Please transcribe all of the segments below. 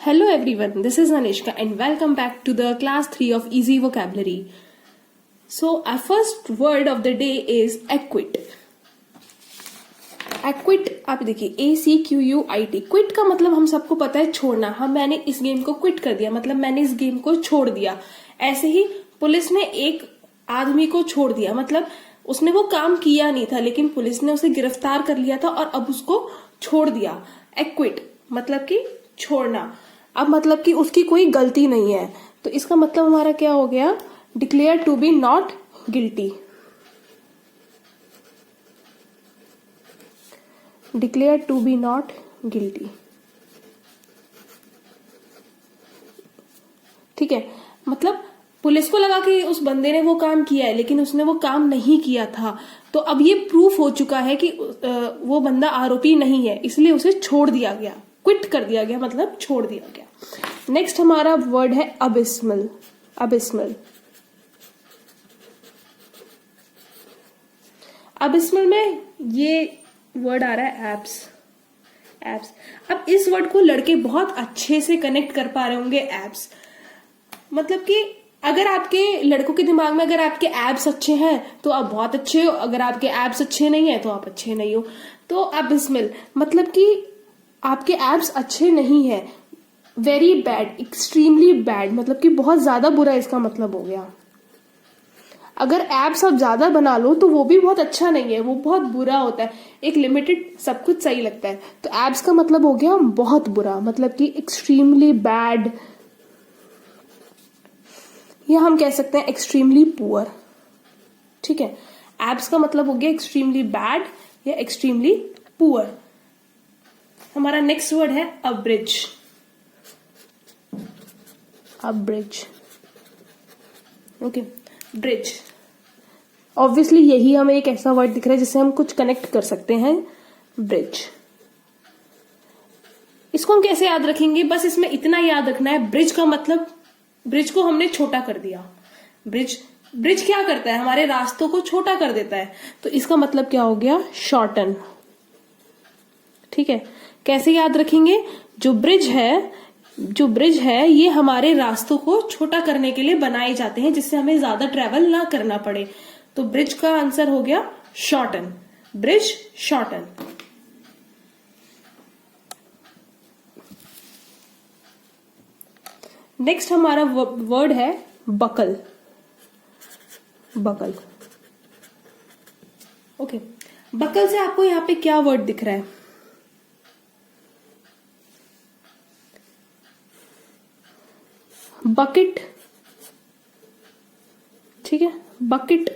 Hello everyone, this is Anishka and welcome back to the class 3 of Easy Vocabulary. So our first word of the day is acquit. Acquit आप देखिए ACQUIT. Quit का मतलब हम सबको पता है छोड़ना. मैंने इस गेम को क्विट कर दिया, मतलब मैंने इस गेम को छोड़ दिया. ऐसे ही पुलिस ने एक आदमी को छोड़ दिया, मतलब उसने वो काम किया नहीं था लेकिन पुलिस ने उसे गिरफ्तार कर लिया था और अब उसको छोड़ दिया. एक्विट मतलब कि छोड़ना. अब मतलब कि उसकी कोई गलती नहीं है, तो इसका मतलब हमारा क्या हो गया? Declare to be not guilty. Declare to be not guilty. ठीक है, मतलब पुलिस को लगा कि उस बंदे ने वो काम किया है लेकिन उसने वो काम नहीं किया था, तो अब ये प्रूफ हो चुका है कि वो बंदा आरोपी नहीं है, इसलिए उसे छोड़ दिया गया, क्विट कर दिया गया, मतलब छोड़ दिया गया. नेक्स्ट हमारा वर्ड है अबिस्मल. अबिस्मल. अबिस्मल में ये वर्ड आ रहा है एप्स. एप्स. अब इस वर्ड को लड़के बहुत अच्छे से कनेक्ट कर पा रहे होंगे. एप्स मतलब कि अगर आपके लड़कों के दिमाग में अगर आपके एप्स अच्छे हैं तो आप बहुत अच्छे हो, अगर आपके एप्स अच्छे नहीं है तो आप अच्छे नहीं हो. तो अबिस्मल मतलब कि आपके एप्स अच्छे नहीं है. वेरी बैड, एक्सट्रीमली बैड, मतलब कि बहुत ज्यादा बुरा इसका मतलब हो गया. अगर एप्स आप ज्यादा बना लो तो वो भी बहुत अच्छा नहीं है, वो बहुत बुरा होता है. एक लिमिटेड सब कुछ सही लगता है, तो एप्स का मतलब हो गया बहुत बुरा, मतलब कि एक्सट्रीमली बैड, या हम कह सकते हैं एक्सट्रीमली पुअर. ठीक है, एप्स का मतलब हो गया एक्सट्रीमली बैड या एक्सट्रीमली पुअर. हमारा नेक्स्ट वर्ड है abridge. Abridge. Okay, bridge. Obviously यही हमें एक ऐसा वर्ड दिख रहा है जिससे हम कुछ कनेक्ट कर सकते हैं. ब्रिज. इसको हम कैसे याद रखेंगे? बस इसमें इतना याद रखना है, ब्रिज का मतलब ब्रिज को हमने छोटा कर दिया. ब्रिज ब्रिज क्या करता है? हमारे रास्तों को छोटा कर देता है, तो इसका मतलब क्या हो गया? शॉर्टन. ठीक है, कैसे याद रखेंगे? जो ब्रिज है ये हमारे रास्तों को छोटा करने के लिए बनाए जाते हैं, जिससे हमें ज्यादा ट्रेवल ना करना पड़े. तो ब्रिज का आंसर हो गया शॉर्टन. Bridge shorten. नेक्स्ट हमारा वर्ड है बकल. बकल. ओके, बकल से आपको यहां पे क्या वर्ड दिख रहा है? बकेट. ठीक है, बकेट,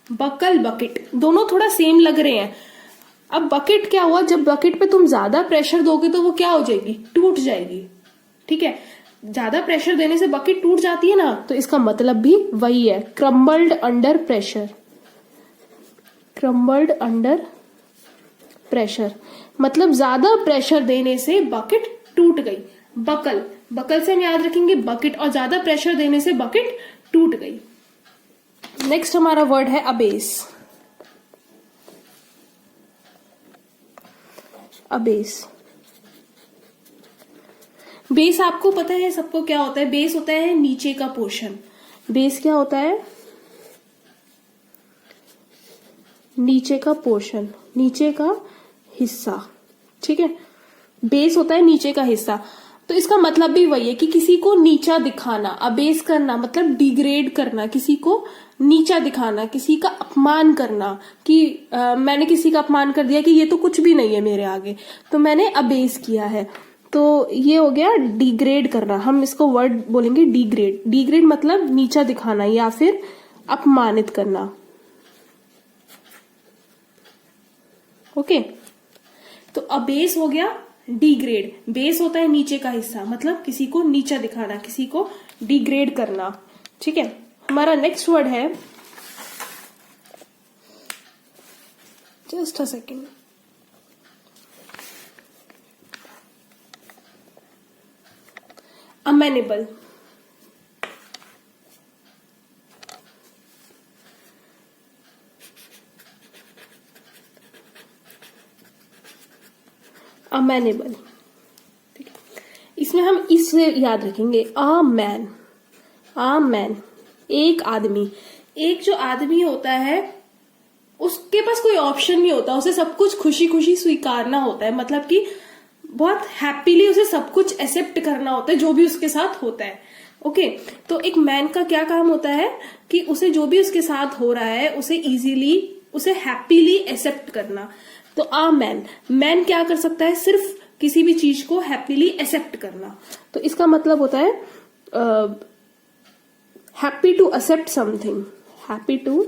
बकल, बकेट, दोनों थोड़ा सेम लग रहे हैं. अब बकेट क्या हुआ? जब बकेट पे तुम ज्यादा प्रेशर दोगे तो वो क्या हो जाएगी? टूट जाएगी. ठीक है, ज्यादा प्रेशर देने से बकेट टूट जाती है ना, तो इसका मतलब भी वही है, crumbled under pressure. Crumbled under pressure मतलब ज्यादा प्रेशर देने से बकेट टूट गई. बकल. बकल से हम याद रखेंगे बकेट, और ज्यादा प्रेशर देने से बकेट टूट गई. नेक्स्ट हमारा वर्ड है अबेस. अबेस. बेस आपको पता है सबको क्या होता है? बेस होता है नीचे का पोर्शन. बेस क्या होता है? नीचे का पोर्शन, नीचे का हिस्सा. ठीक है, बेस होता है नीचे का हिस्सा. तो इसका मतलब भी वही है कि किसी को नीचा दिखाना. अबेस करना मतलब डिग्रेड करना, किसी को नीचा दिखाना, किसी का अपमान करना, कि मैंने किसी का अपमान कर दिया कि ये तो कुछ भी नहीं है मेरे आगे, तो मैंने अबेस किया है. तो ये हो गया डिग्रेड करना. हम इसको वर्ड बोलेंगे डिग्रेड. डिग्रेड मतलब नीचा दिखाना या फिर अपमानित करना. ओके, तो अबेस हो गया डिग्रेड. बेस होता है नीचे का हिस्सा, मतलब किसी को नीचा दिखाना, किसी को डिग्रेड करना. ठीक है, हमारा नेक्स्ट वर्ड है, जस्ट अ सेकेंड, अमेनेबल. अमेनेबल. इसमें हम इससे याद रखेंगे अ मैन, अ मैन एक आदमी। एक जो आदमी होता है उसके पास कोई ऑप्शन नहीं होता, उसे सब कुछ खुशी खुशी स्वीकारना होता है, मतलब कि बहुत हैप्पीली उसे सब कुछ एक्सेप्ट करना होता है जो भी उसके साथ होता है। ओके, तो एक मैन का क्या काम होता है कि उसे जो भी उसके साथ हो रहा है उसे इजीली, उसे हैप्पीली एक्सेप्ट करना। तो आ मैन, मैन क्या कर सकता है, सिर्फ किसी भी चीज को हैप्पीली एक्सेप्ट करना। तो इसका मतलब होता है happy to accept something, happy to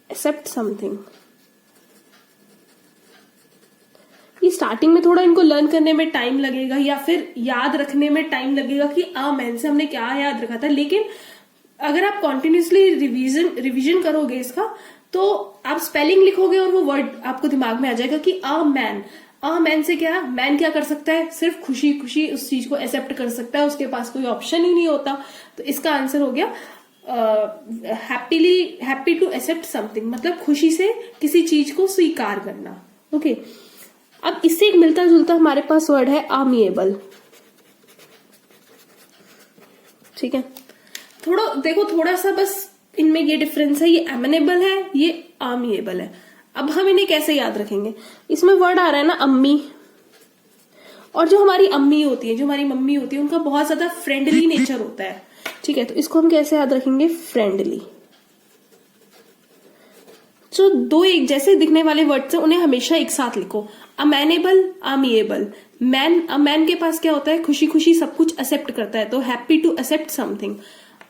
accept something. ये स्टार्टिंग में थोड़ा इनको लर्न करने में टाइम लगेगा या फिर याद रखने में टाइम लगेगा कि आ मैन से हमने क्या याद रखा था, लेकिन अगर आप कॉन्टिन्यूसली रिवीजन करोगे इसका तो आप स्पेलिंग लिखोगे और वो वर्ड आपको दिमाग में आ जाएगा कि आ मैन। आ मैन से क्या, मैन क्या कर सकता है, सिर्फ खुशी खुशी उस चीज को एक्सेप्ट कर सकता है, उसके पास कोई ऑप्शन ही नहीं होता। तो इसका आंसर हो गया हैप्पी टू एक्सेप्ट समथिंग, मतलब खुशी से किसी चीज को स्वीकार करना। ओके, अब इससे एक मिलता जुलता हमारे पास वर्ड है आमिएबल। ठीक है, थोड़ा देखो, थोड़ा सा बस इनमें ये डिफरेंस है, ये एमेनेबल है, ये आमिएबल है। अब हम इन्हें कैसे याद रखेंगे, इसमें वर्ड आ रहा है ना अम्मी, और जो हमारी अम्मी होती है, जो हमारी मम्मी होती है, उनका बहुत ज्यादा फ्रेंडली नेचर होता है। ठीक है, तो इसको हम कैसे याद रखेंगे, फ्रेंडली। जो दो एक जैसे दिखने वाले वर्ड्स हैं उन्हें हमेशा एक साथ लिखो, अमेनेबल, आमिएबल। मैन के पास क्या होता है, खुशी खुशी सब कुछ एक्सेप्ट करता है, तो हैप्पी टू एक्सेप्ट समथिंग।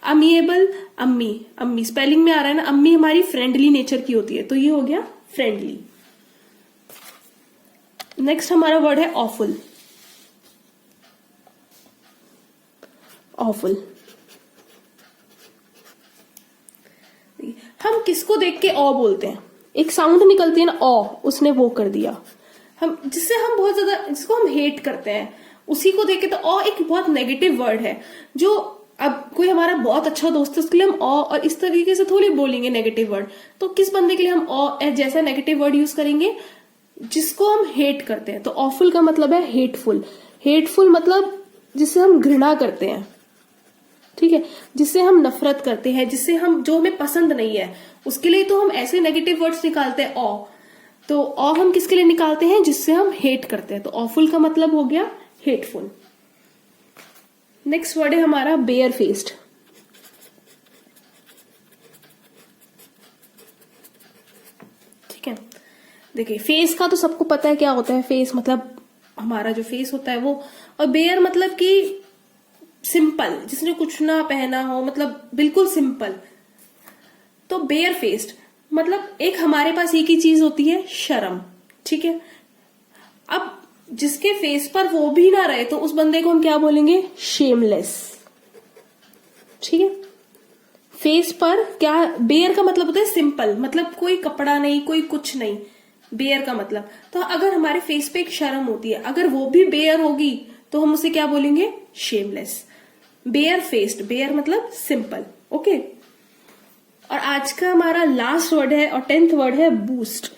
अमिएबल, अम्मी, अम्मी स्पेलिंग में आ रहा है ना, अम्मी हमारी फ्रेंडली नेचर की होती है, तो ये हो गया फ्रेंडली। नेक्स्ट हमारा वर्ड है ऑफुल, ऑफुल। हम किसको देख के ओ बोलते हैं, एक साउंड निकलती है ना ओ, उसने वो कर दिया, हम जिससे हम बहुत ज्यादा, जिसको हम हेट करते हैं उसी को देख के, तो ओ एक बहुत नेगेटिव वर्ड है। जो अब कोई हमारा बहुत अच्छा दोस्त है उसके लिए हम ओ और इस तरीके से थोड़ी बोलेंगे नेगेटिव वर्ड, तो किस बंदे के लिए हम ओ जैसा नेगेटिव वर्ड यूज करेंगे, जिसको हम हेट करते हैं। तो ऑफुल का मतलब है हेटफुल, हेटफुल मतलब जिससे हम घृणा करते हैं। ठीक है, जिससे हम नफरत करते हैं, जिससे हम, जो हमें पसंद नहीं है, उसके लिए तो हम ऐसे नेगेटिव वर्ड्स निकालते हैं ओ। तो ओ हम किसके लिए निकालते हैं, जिससे हम हेट करते हैं, तो ऑफुल का मतलब हो गया हेटफुल। नेक्स्ट वर्ड है हमारा बेयर फेस्ड। ठीक है, देखिए फेस का तो सबको पता है क्या होता है, फेस मतलब हमारा जो फेस होता है वो, और बेयर मतलब कि सिंपल, जिसने कुछ ना पहना हो, मतलब बिल्कुल सिंपल। तो बेयर फेस्ड मतलब एक हमारे पास एक ही चीज होती है, शर्म। ठीक है, अब जिसके फेस पर वो भी ना रहे तो उस बंदे को हम क्या बोलेंगे, शेमलेस। ठीक है, फेस पर क्या, बेयर का मतलब होता है सिंपल, मतलब कोई कपड़ा नहीं, कोई कुछ नहीं, बेयर का मतलब। तो अगर हमारे फेस पे एक शर्म होती है, अगर वो भी बेयर होगी तो हम उसे क्या बोलेंगे, शेमलेस। बेयर फेस्ड, बेयर मतलब सिंपल। ओके, और आज का हमारा लास्ट वर्ड है और 10th वर्ड है बूस्ट।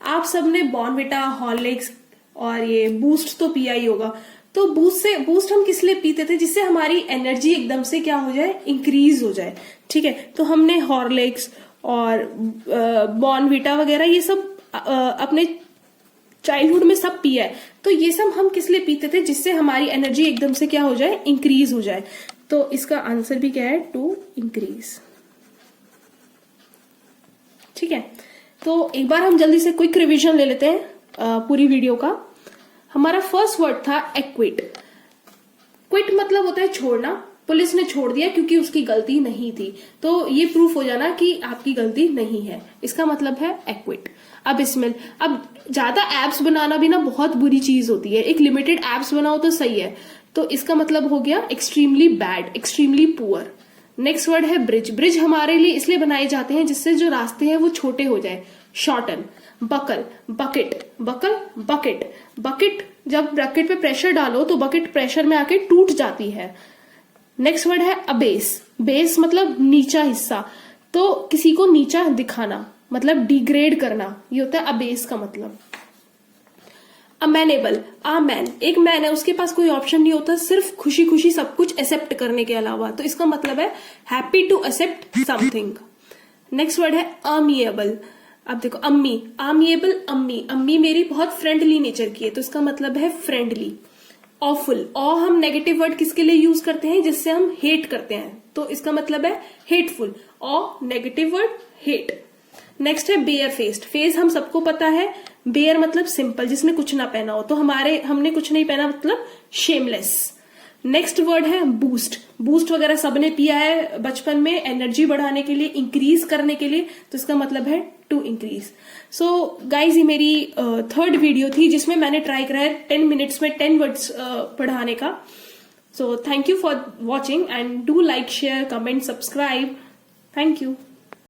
आप सबने बॉर्नविटा, हॉर्लिक्स और ये बूस्ट तो पिया ही होगा। तो बूस्ट हम किस लिए पीते थे, जिससे हमारी एनर्जी एकदम से क्या हो जाए, इंक्रीज हो जाए। ठीक है, तो हमने हॉर्लिक्स और बॉर्नविटा वगैरह ये सब अपने चाइल्डहुड में सब पिया है। तो ये सब हम किस लिए पीते थे, जिससे हमारी एनर्जी एकदम से क्या हो जाए, इंक्रीज हो जाए। तो इसका आंसर भी क्या है, टू इंक्रीज। ठीक है, तो एक बार हम जल्दी से क्विक रिवीजन ले लेते हैं पूरी वीडियो का। हमारा फर्स्ट वर्ड था एक्विट। क्विट मतलब होता है छोड़ना, पुलिस ने छोड़ दिया क्योंकि उसकी गलती नहीं थी, तो ये प्रूफ हो जाना कि आपकी गलती नहीं है, इसका मतलब है एक्विट। अब इसमें अब ज्यादा एप्स बनाना भी ना बहुत बुरी चीज होती है, एक लिमिटेड एप्स बनाओ तो सही है। तो इसका मतलब हो गया extremely bad, extremely poor. Next word है ब्रिज। ब्रिज हमारे लिए इसलिए बनाए जाते हैं जिससे जो रास्ते हैं वो छोटे हो जाए, shorten. Buckle, bucket, buckle, bucket, bucket जब बकेट पे प्रेशर डालो तो बकेट प्रेशर में आके टूट जाती है। नेक्स्ट वर्ड है अबेस। बेस मतलब नीचा हिस्सा, तो किसी को नीचा दिखाना, मतलब डिग्रेड करना, ये होता है अबेस का मतलब। अमेनेबल, आ मैन, एक मैन है, उसके पास कोई ऑप्शन नहीं होता सिर्फ खुशी खुशी सब कुछ एक्सेप्ट करने के अलावा, तो इसका मतलब है happy to accept something. Next word है अमिएबल। अब देखो अम्मी, अमिएबल अम्मी, अम्मी मेरी बहुत फ्रेंडली नेचर की है, तो इसका मतलब है फ्रेंडली। ऑफुल, ऑ हम नेगेटिव वर्ड किसके लिए यूज करते हैं, जिससे हम हेट करते हैं, तो इसका मतलब है हेटफुल। ऑ नेगेटिव वर्ड हेट। नेक्स्ट है बेयर फेस्ड, फेस हम सबको पता है, बेयर मतलब सिंपल, जिसमें कुछ ना पहना हो, तो हमने कुछ नहीं पहना मतलब शेमलेस। नेक्स्ट वर्ड है बूस्ट, बूस्ट वगैरह सबने पिया है बचपन में एनर्जी बढ़ाने के लिए, इंक्रीज करने के लिए, तो इसका मतलब है टू इंक्रीज। सो गाइज ये मेरी थर्ड वीडियो थी जिसमें मैंने ट्राई करा है 10 मिनट्स में 10 वर्ड्स पढ़ाने का। So thank you for watching and do like share comment subscribe. Thank you.